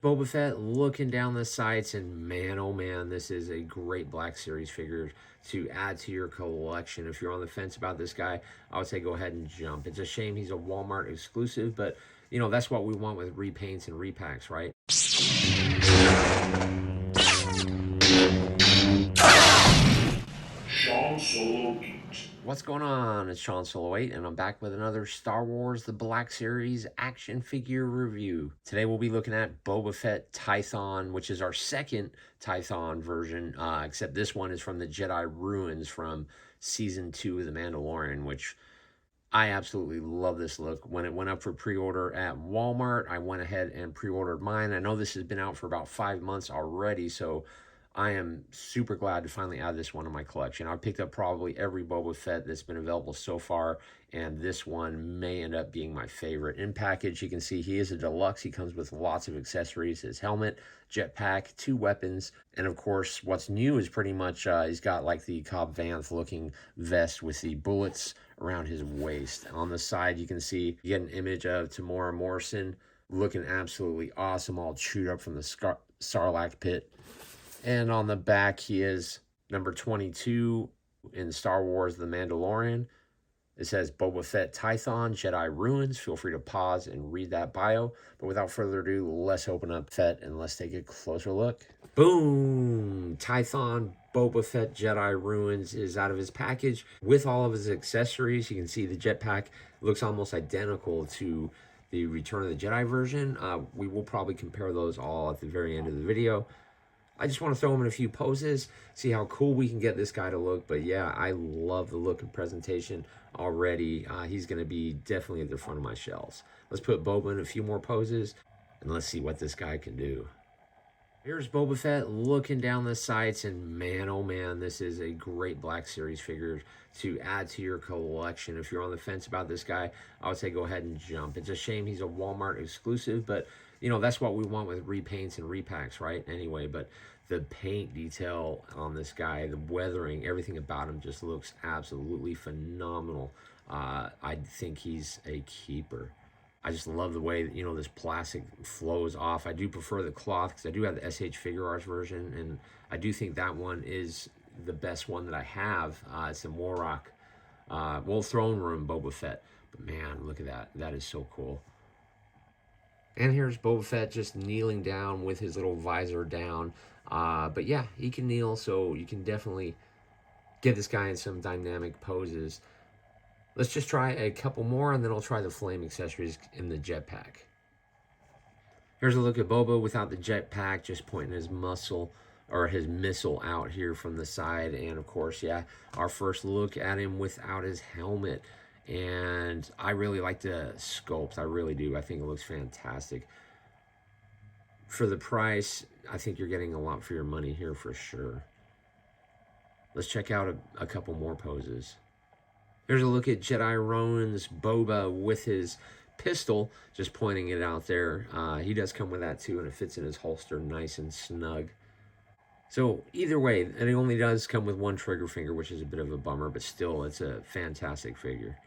Boba Fett looking down the sights, and man, oh man, this is a great Black Series figure to add to your collection. If you're on the fence about this guy, I would say go ahead and jump. It's a shame he's a Walmart exclusive, but you know, that's what we want with repaints and repacks, right? Sean Solo Geeks. What's going on? It's Sean Solo 8, and I'm back with another Star Wars The Black Series action figure review. Today we'll be looking at Boba Fett Tython, which is our second Tython version, except this one is from the Jedi Ruins from Season 2 of The Mandalorian, which I absolutely love this look. When it went up for pre-order at Walmart, I went ahead and pre-ordered mine. I know this has been out for about 5 months already, so I am super glad to finally add this one to my collection. I've picked up probably every Boba Fett that's been available so far, and this one may end up being my favorite. In package, you can see he is a deluxe. He comes with lots of accessories, his helmet, jetpack, 2 weapons, and of course, what's new is pretty much he's got like the Cobb Vanth looking vest with the bullets around his waist. On the side, you can see you get an image of Tamora Morrison looking absolutely awesome, all chewed up from the Sarlacc pit. And on the back, he is number 22 in Star Wars The Mandalorian. It says Boba Fett Tython, Jedi Ruins. Feel free to pause and read that bio. But without further ado, let's open up Fett and let's take a closer look. Boom! Tython Boba Fett Jedi Ruins is out of his package with all of his accessories. You can see the jetpack looks almost identical to the Return of the Jedi version. We will probably compare those all at the very end of the video. I just want to throw him in a few poses, see how cool we can get this guy to look. But yeah, I love the look and presentation already. He's going to be definitely at the front of my shelves. Let's put Boba in a few more poses, and let's see what this guy can do. Here's Boba Fett looking down the sights, and man, oh man, this is a great Black Series figure to add to your collection. If you're on the fence about this guy, I would say go ahead and jump. It's a shame he's a Walmart exclusive, but you know, that's what we want with repaints and repacks, right? Anyway, but the paint detail on this guy, the weathering, everything about him just looks absolutely phenomenal. I think he's a keeper. I just love the way that, you know, this plastic flows off. I do prefer the cloth because I do have the SH Figure Arts version, and I do think that one is the best one that I have. It's the Morok, Throne Room Boba Fett. But man, look at that. That is so cool. And here's Boba Fett just kneeling down with his little visor down. But yeah, he can kneel, so you can definitely get this guy in some dynamic poses. Let's just try a couple more, and then I'll try the flame accessories in the jetpack. Here's a look at Boba without the jetpack, just pointing his muscle or his missile out here from the side. And of course, yeah, our first look at him without his helmet. And I really like the sculpt. I really do. I think it looks fantastic. For the price, I think you're getting a lot for your money here for sure. Let's check out a couple more poses. Here's a look at Jedi Rowan's Boba with his pistol, just pointing it out there. He does come with that too, and it fits in his holster nice and snug. So either way, and it only does come with one trigger finger, which is a bit of a bummer, but still, it's a fantastic figure.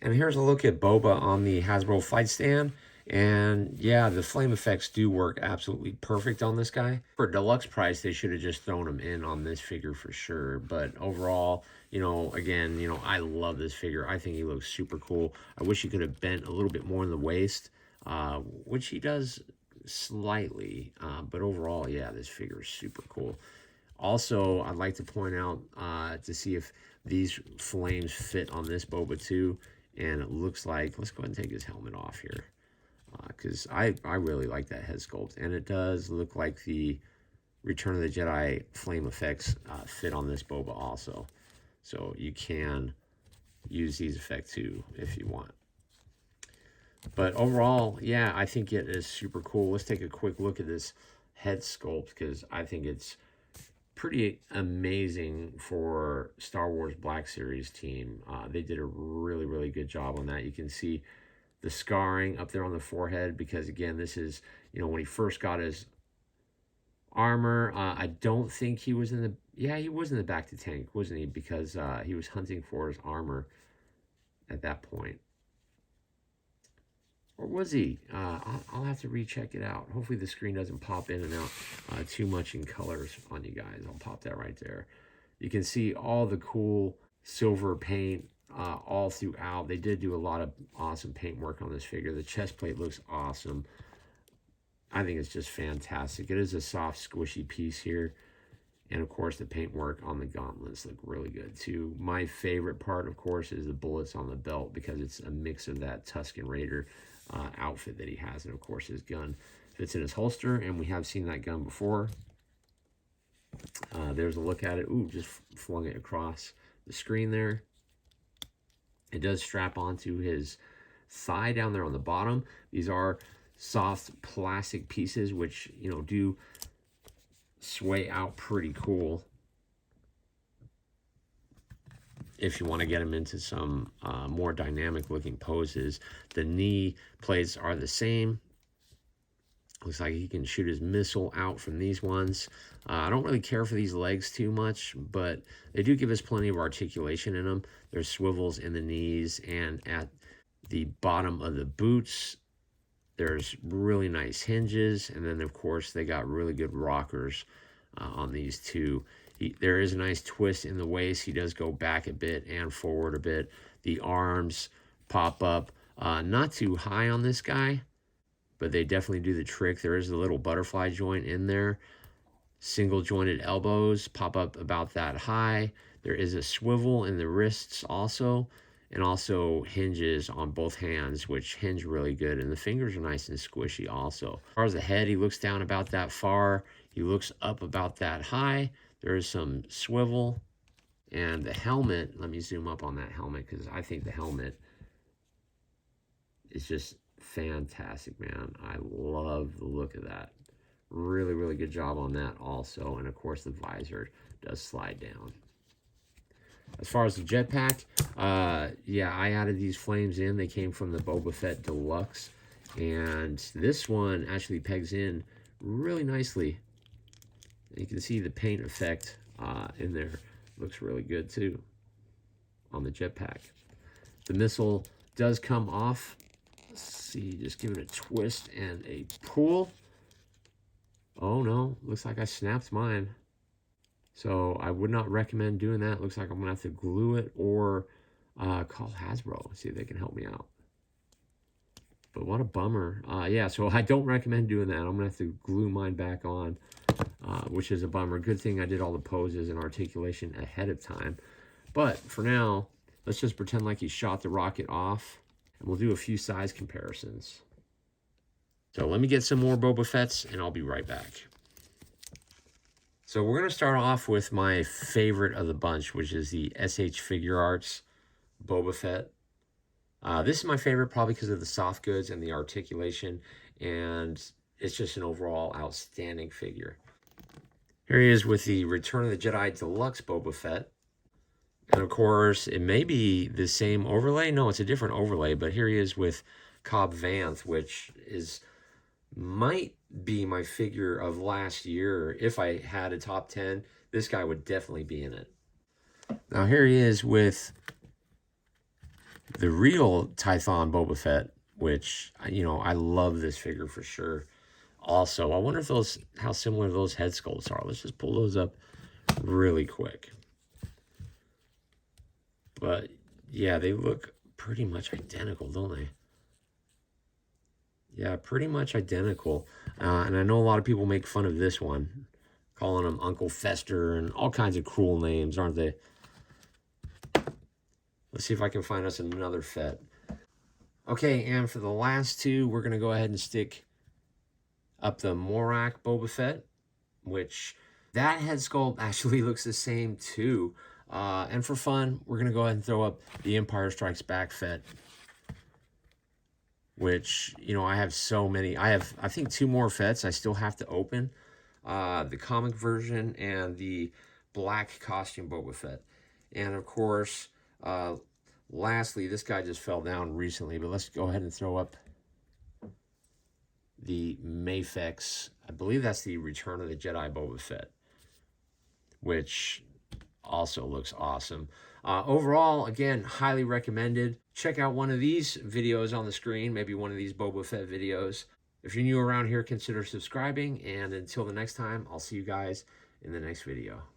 And here's a look at Boba on the Hasbro flight stand. And yeah, the flame effects do work absolutely perfect on this guy. For a deluxe price, they should have just thrown him in on this figure for sure. But overall, you know, again, you know, I love this figure. I think he looks super cool. I wish he could have bent a little bit more in the waist, which he does slightly. But overall, yeah, this figure is super cool. Also, I'd like to point out to see if these flames fit on this Boba too. And it looks like, let's go ahead and take his helmet off here. Because I really like that head sculpt. And it does look like the Return of the Jedi flame effects fit on this Boba also. So you can use these effects too if you want. But overall, yeah, I think it is super cool. Let's take a quick look at this head sculpt because I think it's pretty amazing for Star Wars Black Series team. They did a really, really good job on that. You can see the scarring up there on the forehead because, again, this is, you know, when he first got his armor, I don't think he was in the, yeah, he was in the back to tank, wasn't he? Because he was hunting for his armor at that point. Or was he? I'll have to recheck it out. Hopefully the screen doesn't pop in and out too much in colors on you guys. I'll pop that right there. You can see all the cool silver paint all throughout. They did do a lot of awesome paint work on this figure. The chest plate looks awesome. I think it's just fantastic. It is a soft, squishy piece here. And of course, the paintwork on the gauntlets look really good too. My favorite part, of course, is the bullets on the belt because it's a mix of that Tusken Raider outfit that he has. And of course, his gun fits in his holster, and we have seen that gun before. There's a look at it. Ooh, just flung it across the screen there. It does strap onto his thigh down there on the bottom. These are soft plastic pieces, which, you know, do sway out pretty cool if you want to get him into some more dynamic looking poses. The knee plates are the same. Looks like he can shoot his missile out from these ones. I don't really care for these legs too much, but they do give us plenty of articulation in them. There's swivels in the knees, and at the bottom of the boots, there's really nice hinges. And then, of course, they got really good rockers on these two. There is a nice twist in the waist. He does go back a bit and forward a bit. The arms pop up. Not too high on this guy, but they definitely do the trick. There is a little butterfly joint in there. Single jointed elbows pop up about that high. There is a swivel in the wrists also, and also hinges on both hands, which hinge really good. And the fingers are nice and squishy also. As far as the head, he looks down about that far. He looks up about that high. There is some swivel. And the helmet, let me zoom up on that helmet because I think the helmet is just fantastic, man. I love the look of that. Really, really good job on that also. And of course, the visor does slide down. As far as the jetpack, yeah, I added these flames in. They came from the Boba Fett Deluxe. And this one actually pegs in really nicely. You can see the paint effect in there. Looks really good too on the jetpack. The missile does come off. Let's see, just give it a twist and a pull. Oh no, looks like I snapped mine. So I would not recommend doing that. Looks like I'm gonna have to glue it or call Hasbro, see if they can help me out. But what a bummer. Yeah, so I don't recommend doing that. I'm gonna have to glue mine back on, which is a bummer. Good thing I did all the poses and articulation ahead of time. But for now, let's just pretend like he shot the rocket off, and we'll do a few size comparisons. So let me get some more Boba Fett's, and I'll be right back. So we're going to start off with my favorite of the bunch, which is the SH Figure Arts Boba Fett. This is my favorite probably because of the soft goods and the articulation, and it's just an overall outstanding figure. Here he is with the Return of the Jedi Deluxe Boba Fett. And of course, it may be the same overlay. No, it's a different overlay, but here he is with Cobb Vanth, which might be my figure of last year. If I had a top 10, this guy would definitely be in it. Now here he is with the real Tython Boba Fett, which, you know, I love this figure for sure. Also, I wonder if how similar those head sculpts are. Let's just pull those up really quick. But yeah, they look pretty much identical, don't they? Yeah, pretty much identical. And I know a lot of people make fun of this one, calling him Uncle Fester and all kinds of cruel names, aren't they? Let's see if I can find us another Fett. Okay, and for the last two, we're going to go ahead and stick up the Morak Boba Fett, which that head sculpt actually looks the same too. And for fun, we're going to go ahead and throw up the Empire Strikes Back Fett, which, you know, I have so many. I think, 2 more Fetts I still have to open. The comic version and the black costume Boba Fett. And, of course, lastly, this guy just fell down recently, but let's go ahead and throw up the Mafex. I believe that's the Return of the Jedi Boba Fett, which Also looks awesome. Overall, again, highly recommended. Check out one of these videos on the screen, maybe one of these Boba Fett videos. If you're new around here, consider subscribing. And until the next time, I'll see you guys in the next video.